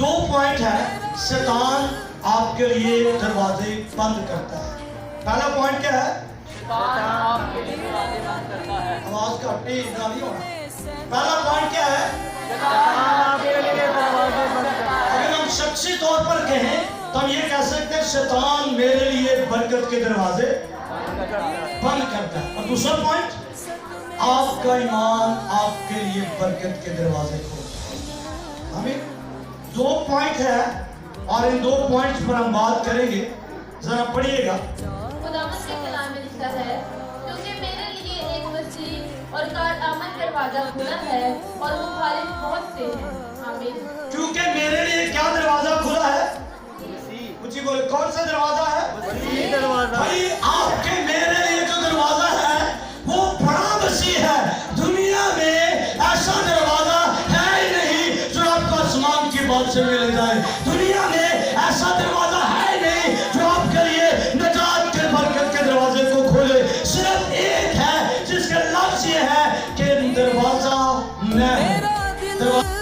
दो पॉइंट है शैतान आपके लिए दरवाजे बंद करता है। पहला पॉइंट क्या है? आपके लिए दरवाजे बंद करता है। आवाज घट ही नहीं होना। पहला पॉइंट क्या है? आपके लिए दरवाजे बंद करता है। अगर हम शख्सी तौर पर कहें तो हम ये कह सकते हैं शैतान मेरे लिए बरकत के दरवाजे बंद करता है। और दूसरा पॉइंट, आपका ईमान आपके लिए बरकत के दरवाजे खोलता है। हमें दो पॉइंट है और इन दो पॉइंट्स पर हम बात करेंगे। जरा पढ़िएगा। खुदावंद के कलाम में लिखा है, क्योंकि मेरे लिए एक वसीह और कारआमद दरवाजा खुला है और मुखालिफ बहुत से हैं। आमीन। क्योंकि मेरे लिए क्या दरवाजा खुला है? मुझे बोले कौन सा दरवाजा है? वसीह दरवाजा। भाई आपके मेरे लिए जो दरवाजा है वो बड़ा वसीह है। दुनिया में ऐसा दरवाजा है ही नहीं जो आपको आसमान की बात से मिल जाए। दुनिया में ऐसा दरवाजा है ही नहीं जो आपके लिए निजात के बरकत के दरवाजे को खोले। सिर्फ एक है जिसका लफ्ज ये है कि दरवाजा मैं हूं।